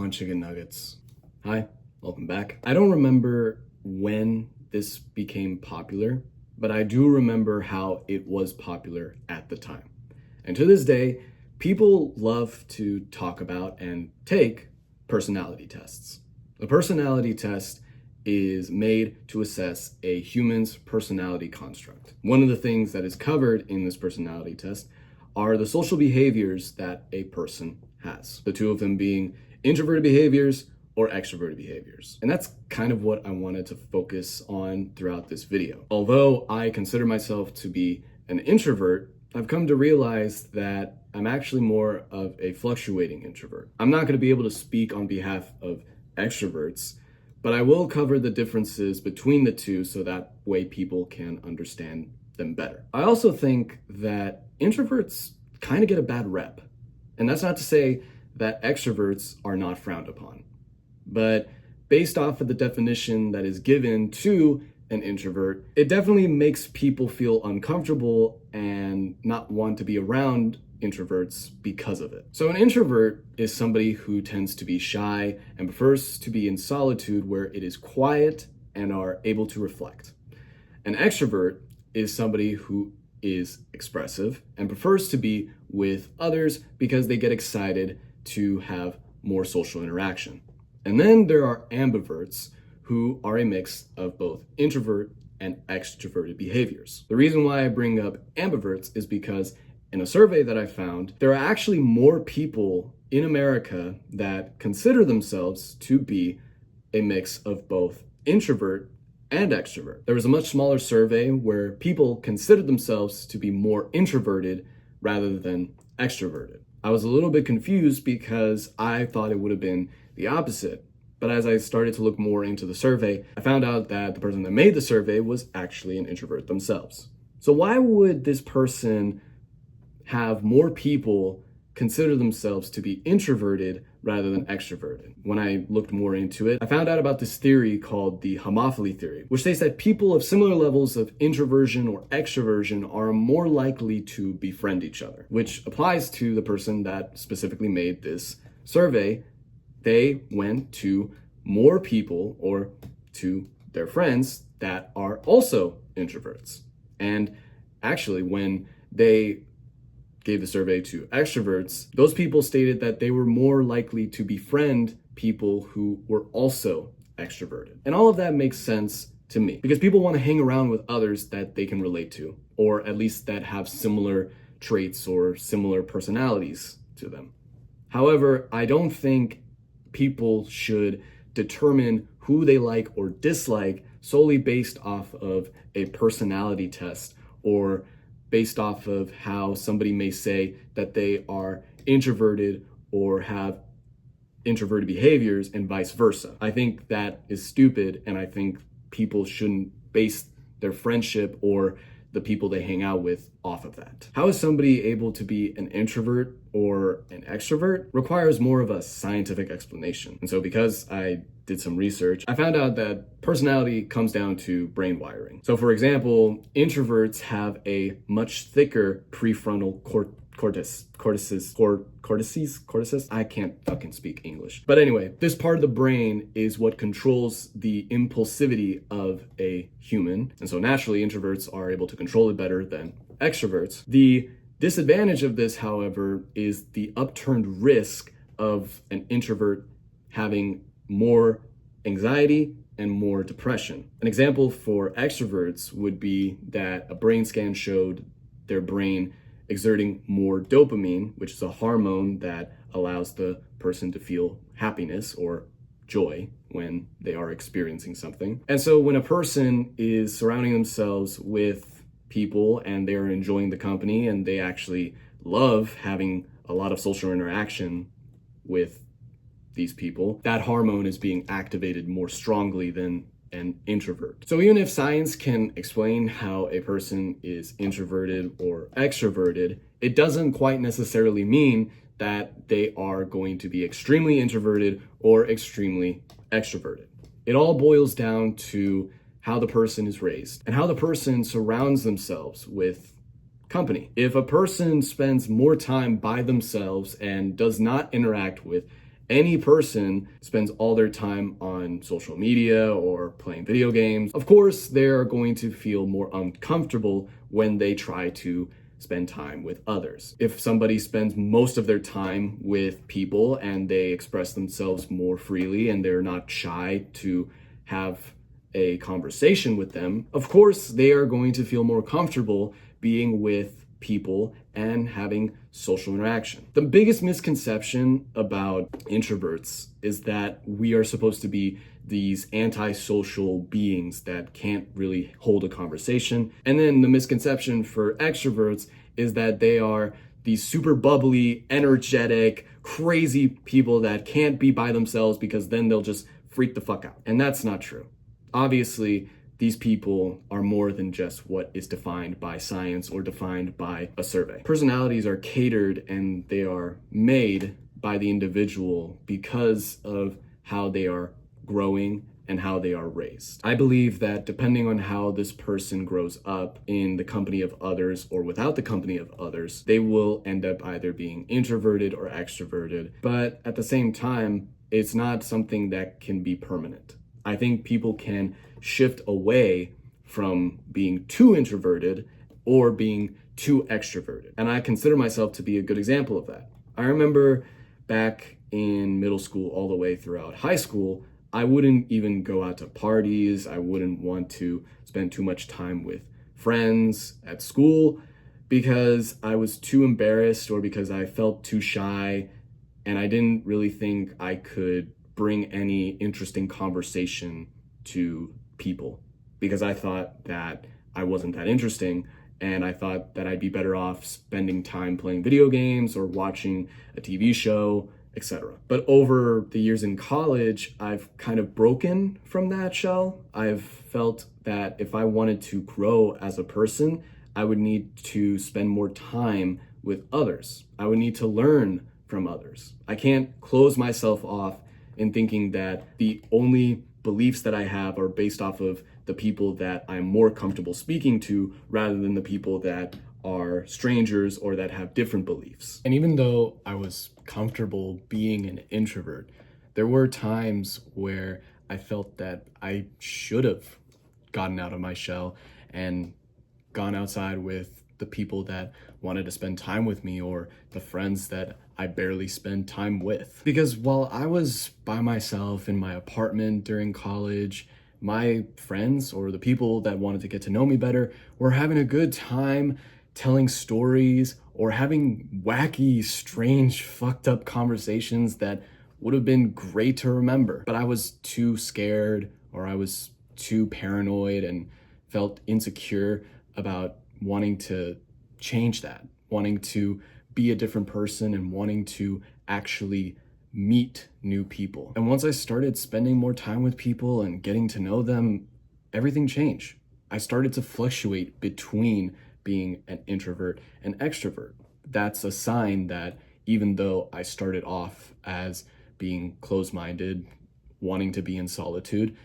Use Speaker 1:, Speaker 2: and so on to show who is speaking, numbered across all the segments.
Speaker 1: on, chicken nuggets? Hi, welcome back. I don't remember when this became popular, but I do remember how it was popular at the time. And to this day, people love to talk about and take personality tests. The personality test is made to assess a human's personality construct. One of the things that is covered in this personality test are the social behaviors that a person has. The two of them being introverted behaviors or extroverted behaviors. And that's kind of what I wanted to focus on throughout this video. Although I consider myself to be an introvert, I've come to realize that I'm actually more of a fluctuating introvert. I'm not going to be able to speak on behalf of extroverts, but I will cover the differences between the two so that way people can understand them better. I also think that introverts kind of get a bad rep. And that's not to say that extroverts are not frowned upon. But based off of the definition that is given to an introvert, it definitely makes people feel uncomfortable and not want to be around introverts because of it. So an introvert is somebody who tends to be shy and prefers to be in solitude where it is quiet and are able to reflect. An extrovert is somebody who is expressive and prefers to be with others because they get excited to have more social interaction. And then there are ambiverts who are a mix of both introvert and extroverted behaviors. The reason why I bring up ambiverts is because in a survey that I found, there are actually more people in America that consider themselves to be a mix of both introvert and extrovert. There was a much smaller survey where people considered themselves to be more introverted rather than extroverted. I was a little bit confused because I thought it would have been the opposite. But as I started to look more into the survey, I found out that the person that made the survey was actually an introvert themselves. So why would this person have more people consider themselves to be introverted rather than extroverted? When I looked more into it, I found out about this theory called the homophily theory, which states that people of similar levels of introversion or extroversion are more likely to befriend each other, which applies to the person that specifically made this survey. They went to more people or to their friends that are also introverts. And actually, when they gave the survey to extroverts, those people stated that they were more likely to befriend people who were also extroverted. And all of that makes sense to me because people want to hang around with others that they can relate to, or at least that have similar traits or similar personalities to them. However, I don't think people should determine who they like or dislike solely based off of a personality test or based off of how somebody may say that they are introverted or have introverted behaviors and vice versa. I think that is stupid, and I think people shouldn't base their friendship or the people they hang out with off of that. How is somebody able to be an introvert or an extrovert requires more of a scientific explanation. And so because I did some research, I found out that personality comes down to brain wiring. So for example, introverts have a much thicker prefrontal cortex. I can't fucking speak English. But anyway, this part of the brain is what controls the impulsivity of a human. And so naturally, introverts are able to control it better than extroverts. The disadvantage of this, however, is the upturned risk of an introvert having more anxiety and more depression. An example for extroverts would be that a brain scan showed their brain exerting more dopamine, which is a hormone that allows the person to feel happiness or joy when they are experiencing something. And so when a person is surrounding themselves with people and they are enjoying the company and they actually love having a lot of social interaction with these people, that hormone is being activated more strongly than an introvert. So even if science can explain how a person is introverted or extroverted, it doesn't quite necessarily mean that they are going to be extremely introverted or extremely extroverted. It all boils down to how the person is raised and how the person surrounds themselves with company. If a person spends more time by themselves and does not interact with any person spends all their time on social media or playing video games, of course, they're going to feel more uncomfortable when they try to spend time with others. If somebody spends most of their time with people and they express themselves more freely and they're not shy to have a conversation with them, of course, they are going to feel more comfortable being with people and having social interaction. The biggest misconception about introverts is that we are supposed to be these antisocial beings that can't really hold a conversation. And then the misconception for extroverts is that they are these super bubbly, energetic, crazy people that can't be by themselves because then they'll just freak the fuck out. And that's not true. Obviously, these people are more than just what is defined by science or defined by a survey. Personalities are catered and they are made by the individual because of how they are growing and how they are raised. I believe that depending on how this person grows up in the company of others or without the company of others, they will end up either being introverted or extroverted. But at the same time, it's not something that can be permanent. I think people can shift away from being too introverted or being too extroverted. And I consider myself to be a good example of that. I remember back in middle school all the way throughout high school, I wouldn't even go out to parties. I wouldn't want to spend too much time with friends at school because I was too embarrassed or because I felt too shy and I didn't really think I could bring any interesting conversation to people because I thought that I wasn't that interesting and I thought that I'd be better off spending time playing video games or watching a TV show, etc. But over the years in college, I've kind of broken from that shell. I've felt that if I wanted to grow as a person, I would need to spend more time with others. I would need to learn from others. I can't close myself off in thinking that the only beliefs that I have are based off of the people that I'm more comfortable speaking to rather than the people that are strangers or that have different beliefs. And even though I was comfortable being an introvert, there were times where I felt that I should have gotten out of my shell and gone outside with the people that wanted to spend time with me or the friends that I barely spend time with. Because while I was by myself in my apartment during college, my friends or the people that wanted to get to know me better were having a good time telling stories or having wacky, strange, fucked up conversations that would have been great to remember. But I was too scared or I was too paranoid and felt insecure about wanting to change that, wanting to be a different person and wanting to actually meet new people. And once I started spending more time with people and getting to know them, everything changed. I started to fluctuate between being an introvert and extrovert. That's a sign that even though I started off as being closed-minded, wanting to be in solitude,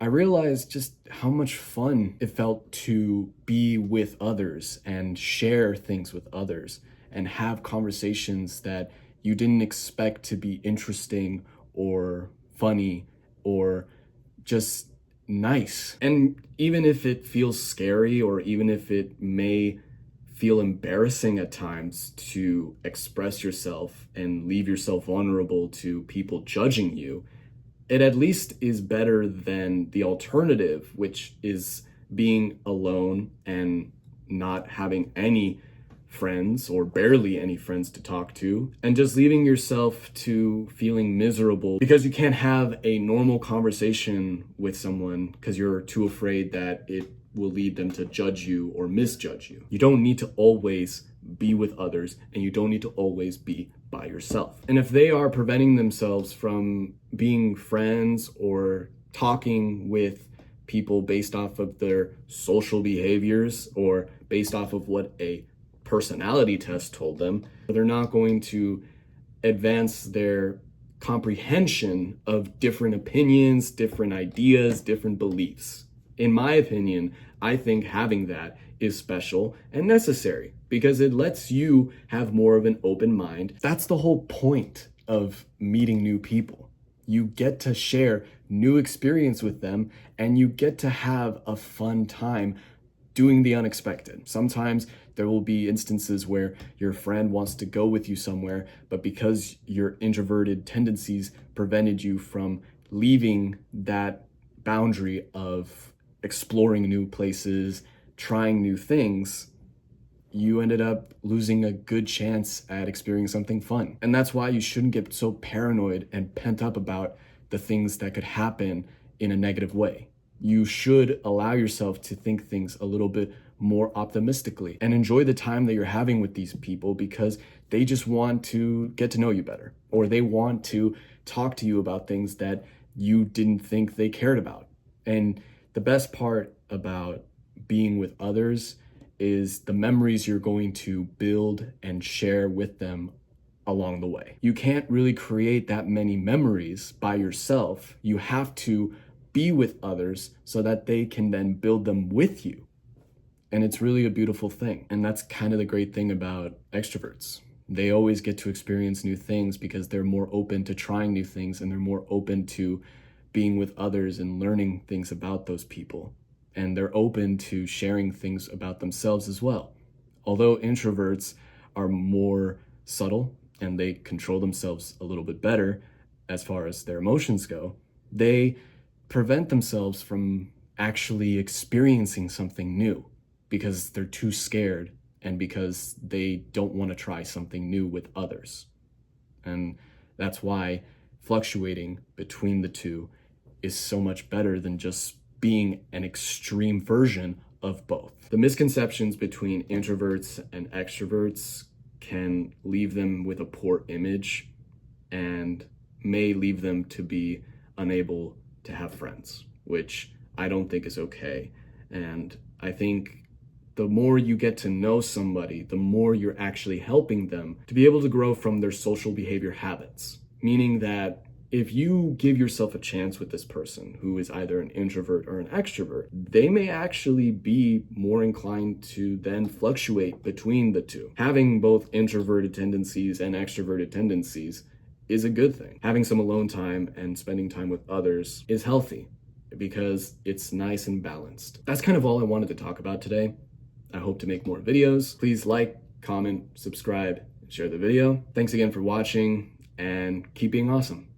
Speaker 1: I realized just how much fun it felt to be with others and share things with others and have conversations that you didn't expect to be interesting or funny or just nice. And even if it feels scary or even if it may feel embarrassing at times to express yourself and leave yourself vulnerable to people judging you, it at least is better than the alternative, which is being alone and not having any friends or barely any friends to talk to and just leaving yourself to feeling miserable because you can't have a normal conversation with someone because you're too afraid that it will lead them to judge you or misjudge you. You don't need to always be with others and you don't need to always be by yourself. And if they are preventing themselves from being friends or talking with people based off of their social behaviors or based off of what a personality test told them, they're not going to advance their comprehension of different opinions, different ideas, different beliefs. In my opinion, I think having that is special and necessary because it lets you have more of an open mind. That's the whole point of meeting new people. You get to share new experience with them, and you get to have a fun time doing the unexpected. Sometimes there will be instances where your friend wants to go with you somewhere, but because your introverted tendencies prevented you from leaving that boundary of exploring new places, trying new things, you ended up losing a good chance at experiencing something fun. And that's why you shouldn't get so paranoid and pent up about the things that could happen in a negative way. You should allow yourself to think things a little bit more optimistically and enjoy the time that you're having with these people, because they just want to get to know you better, or they want to talk to you about things that you didn't think they cared about. And the best part about being with others is the memories you're going to build and share with them along the way. You can't really create that many memories by yourself. You have to be with others so that they can then build them with you. And it's really a beautiful thing. And that's kind of the great thing about extroverts. They always get to experience new things because they're more open to trying new things, and they're more open to being with others and learning things about those people. And they're open to sharing things about themselves as well. Although introverts are more subtle and they control themselves a little bit better as far as their emotions go, they prevent themselves from actually experiencing something new because they're too scared and because they don't want to try something new with others. And that's why fluctuating between the two is so much better than just being an extreme version of both. The misconceptions between introverts and extroverts can leave them with a poor image and may leave them to be unable to have friends, which I don't think is okay. And I think the more you get to know somebody, the more you're actually helping them to be able to grow from their social behavior habits. Meaning that if you give yourself a chance with this person who is either an introvert or an extrovert, they may actually be more inclined to then fluctuate between the two. Having both introverted tendencies and extroverted tendencies is a good thing. Having some alone time and spending time with others is healthy because it's nice and balanced. That's kind of all I wanted to talk about today. I hope to make more videos. Please like, comment, subscribe, and share the video. Thanks again for watching, and keep being awesome.